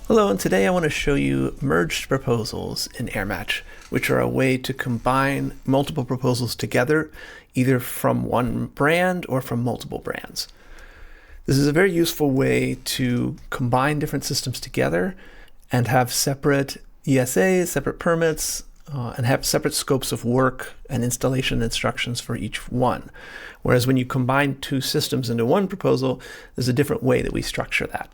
Hello, and today I want to show you merged proposals in AirMatch, which are a way to combine multiple proposals together, either from one brand or from multiple brands. This is a very useful way to combine different systems together and have separate ESAs, separate permits, and have separate scopes of work and installation instructions for each one. Whereas when you combine two systems into one proposal, there's a different way that we structure that.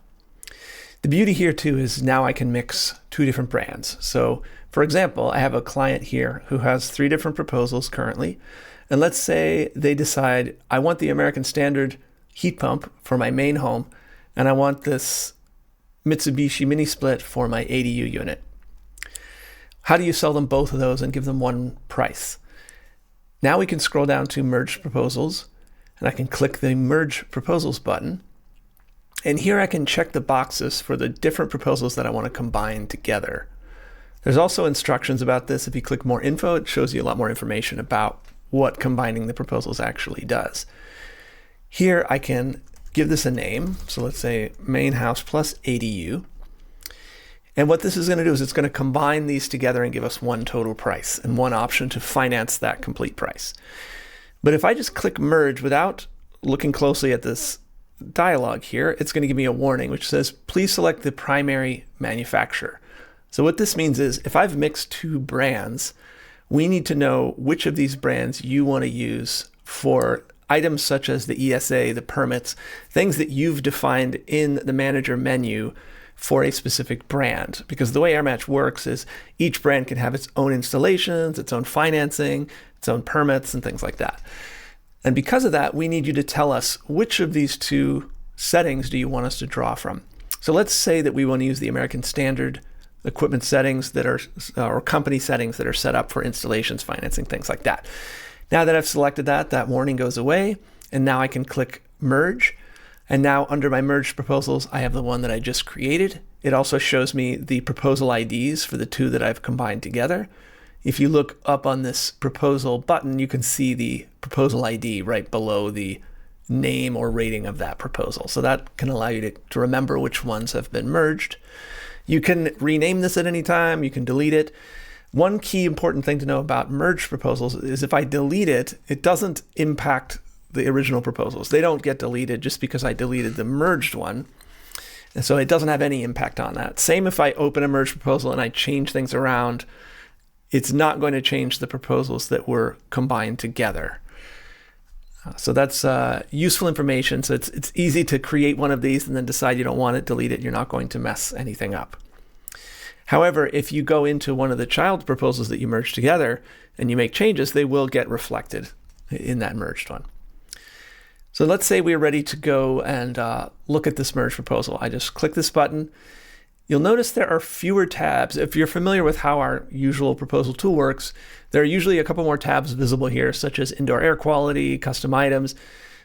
The beauty here too is now I can mix two different brands. So for example, I have a client here who has 3 different proposals currently. And let's say they decide, I want the American Standard heat pump for my main home, and I want this Mitsubishi mini split for my ADU unit. How do you sell them both of those and give them one price? Now we can scroll down to Merge Proposals, and I can click the Merge Proposals button. And here I can check the boxes for the different proposals that I want to combine together. There's also instructions about this. If you click More Info, it shows you a lot more information about what combining the proposals actually does. Here I can give this a name. So let's say Main House plus ADU. And what this is going to do is it's going to combine these together and give us one total price and one option to finance that complete price. But if I just click Merge without looking closely at this dialog here, it's going to give me a warning which says, please select the primary manufacturer. So what this means is if I've mixed 2 brands, we need to know which of these brands you want to use for items such as the ESA, the permits, things that you've defined in the manager menu for a specific brand. Because the way AirMatch works is each brand can have its own installations, its own financing, its own permits, and things like that. And because of that, we need you to tell us which of these 2 settings do you want us to draw from. So let's say that we want to use the American Standard equipment settings that are, or company settings that are set up for installations, financing, things like that. Now that I've selected that, that warning goes away, and now I can click Merge. And now under my merged proposals, I have the one that I just created. It also shows me the proposal IDs for the 2 that I've combined together. If you look up on this proposal button, you can see the proposal ID right below the name or rating of that proposal. So that can allow you to remember which ones have been merged. You can rename this at any time. You can delete it. One key important thing to know about merged proposals is if I delete it, it doesn't impact the original proposals. They don't get deleted just because I deleted the merged one. And so it doesn't have any impact on that. Same if I open a merged proposal and I change things around, it's not going to change the proposals that were combined together. So that's useful information. So it's easy to create one of these and then decide you don't want it, delete it. You're not going to mess anything up. However, if you go into one of the child proposals that you merge together and you make changes, they will get reflected in that merged one. So let's say we're ready to go and look at this merged proposal. I just click this button. You'll notice there are fewer tabs. If you're familiar with how our usual proposal tool works, there are usually a couple more tabs visible here, such as indoor air quality, custom items.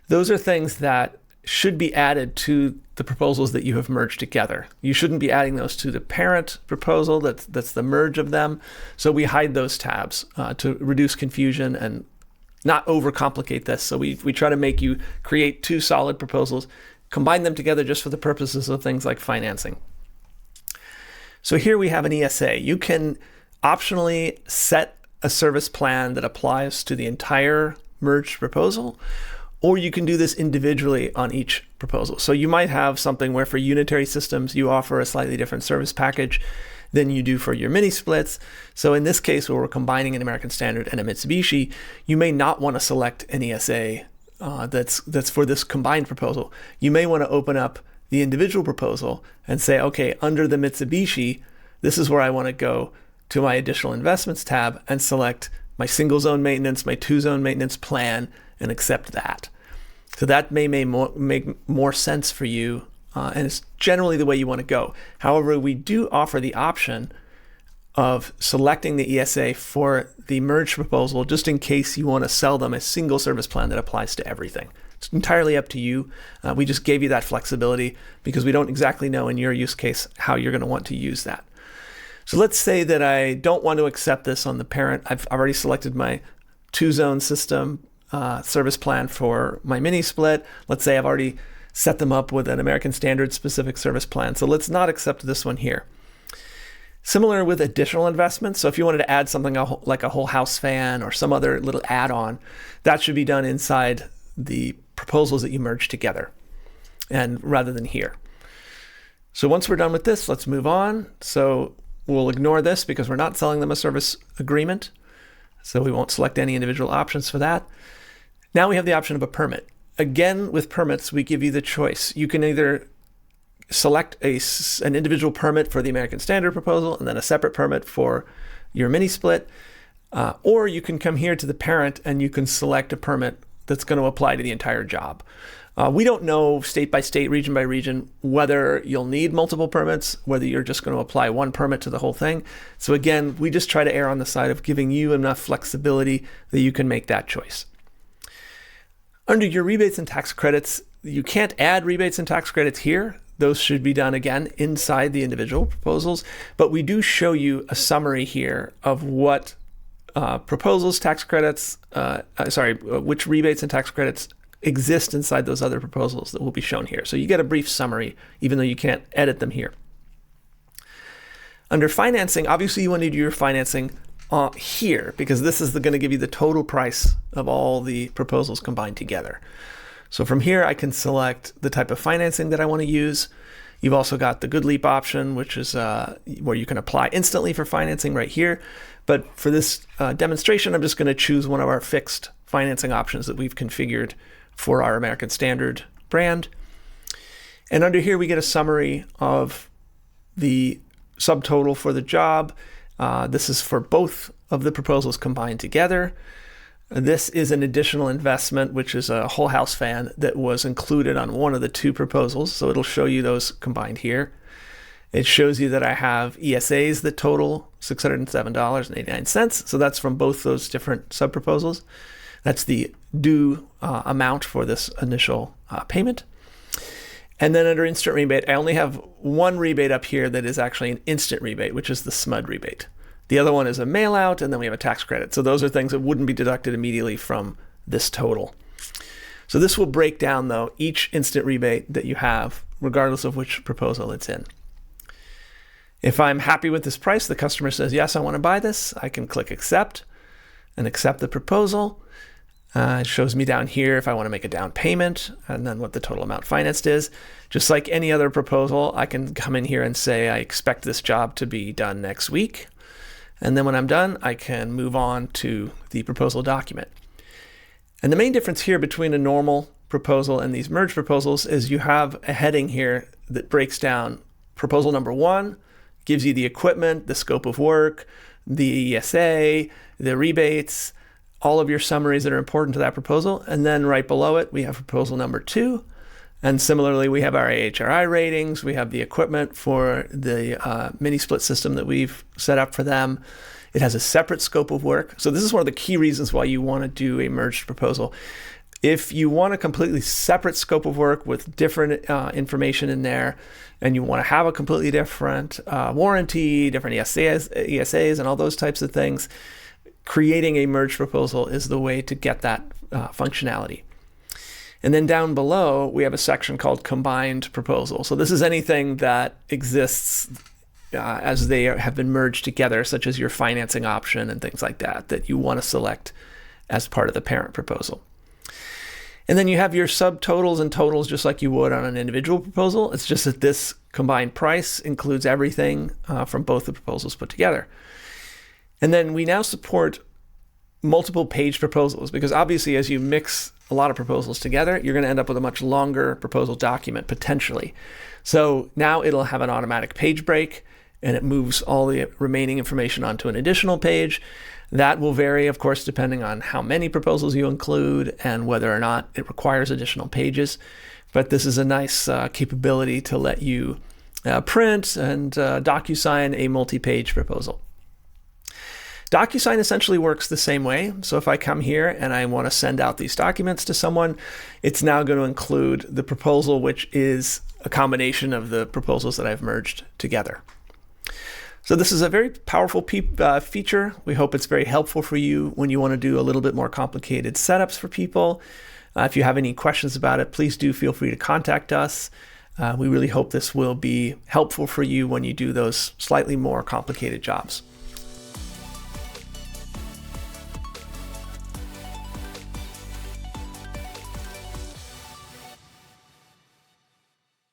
Those are things that should be added to the proposals that you have merged together. You shouldn't be adding those to the parent proposal, that's the merge of them. So we hide those tabs to reduce confusion and not overcomplicate this. So we try to make you create 2 solid proposals, combine them together just for the purposes of things like financing. So here we have an ESA. You can optionally set a service plan that applies to the entire merged proposal, or you can do this individually on each proposal. So you might have something where for unitary systems, you offer a slightly different service package than you do for your mini splits. So in this case, where we're combining an American Standard and a Mitsubishi, you may not want to select an ESA that's for this combined proposal. You may want to open up the individual proposal and say, okay, under the Mitsubishi, this is where I want to go to my additional investments tab and select my single zone maintenance, my 2-zone maintenance plan, and accept that. So that may make more sense for you, and it's generally the way you want to go. However, we do offer the option of selecting the ESA for the merged proposal just in case you want to sell them a single service plan that applies to everything. It's entirely up to you. We just gave you that flexibility because we don't exactly know in your use case how you're going to want to use that. So let's say that I don't want to accept this on the parent. I've already selected my 2-zone system service plan for my mini split. Let's say I've already set them up with an American Standard specific service plan. So let's not accept this one here. Similar with additional investments. So if you wanted to add something like a whole house fan or some other little add-on, that should be done inside the proposals that you merge together, and rather than here. So once we're done with this, let's move on. So we'll ignore this because we're not selling them a service agreement. So we won't select any individual options for that. Now we have the option of a permit. Again, with permits, we give you the choice. You can either select an individual permit for the American Standard proposal and then a separate permit for your mini split, or you can come here to the parent and you can select a permit that's going to apply to the entire job. We don't know state by state, region by region, whether you'll need multiple permits, whether you're just going to apply one permit to the whole thing. So again, we just try to err on the side of giving you enough flexibility that you can make that choice. Under your rebates and tax credits, you can't add rebates and tax credits here. Those should be done again inside the individual proposals, but we do show you a summary here of what proposals, tax credits, which rebates and tax credits exist inside those other proposals that will be shown here. So you get a brief summary, even though you can't edit them here. Under financing, obviously you want to do your financing here, because this is going to give you the total price of all the proposals combined together. So from here, I can select the type of financing that I want to use. You've also got the Good Leap option, which is where you can apply instantly for financing right here. But for this demonstration, I'm just going to choose one of our fixed financing options that we've configured for our American Standard brand. And under here, we get a summary of the subtotal for the job. This is for both of the proposals combined together. This is an additional investment, which is a whole house fan that was included on one of the two proposals. So it'll show you those combined here. It shows you that I have ESAs that total $607.89. So that's from both those different sub-proposals. That's the due amount for this initial payment. And then under instant rebate, I only have one rebate up here that is actually an instant rebate, which is the SMUD rebate. The other one is a mail out, and then we have a tax credit. So those are things that wouldn't be deducted immediately from this total. So this will break down, though, each instant rebate that you have, regardless of which proposal it's in. If I'm happy with this price, the customer says, yes, I want to buy this, I can click accept and accept the proposal. It shows me down here if I want to make a down payment and then what the total amount financed is. Just like any other proposal, I can come in here and say I expect this job to be done next week. And then when I'm done, I can move on to the proposal document. And the main difference here between a normal proposal and these merge proposals is you have a heading here that breaks down proposal number 1, gives you the equipment, the scope of work, the ESA, the rebates, all of your summaries that are important to that proposal. And then right below it, we have proposal number 2. And similarly, we have our AHRI ratings. We have the equipment for the mini split system that we've set up for them. It has a separate scope of work. So this is one of the key reasons why you want to do a merged proposal. If you want a completely separate scope of work with different information in there, and you want to have a completely different warranty, different ESAs, and all those types of things, creating a merged proposal is the way to get that functionality. And then down below, we have a section called Combined Proposal. So this is anything that exists as they have been merged together, such as your financing option and things like that, that you want to select as part of the parent proposal. And then you have your subtotals and totals just like you would on an individual proposal. It's just that this combined price includes everything from both the proposals put together. And then we now support multiple page proposals, because obviously as you mix a lot of proposals together, you're going to end up with a much longer proposal document potentially. So now it'll have an automatic page break, and it moves all the remaining information onto an additional page. That will vary, of course, depending on how many proposals you include and whether or not it requires additional pages. But this is a nice capability to let you print and DocuSign a multi-page proposal. DocuSign essentially works the same way. So if I come here and I want to send out these documents to someone, it's now going to include the proposal, which is a combination of the proposals that I've merged together. So this is a very powerful feature. We hope it's very helpful for you when you want to do a little bit more complicated setups for people. If you have any questions about it, please do feel free to contact us. We really hope this will be helpful for you when you do those slightly more complicated jobs.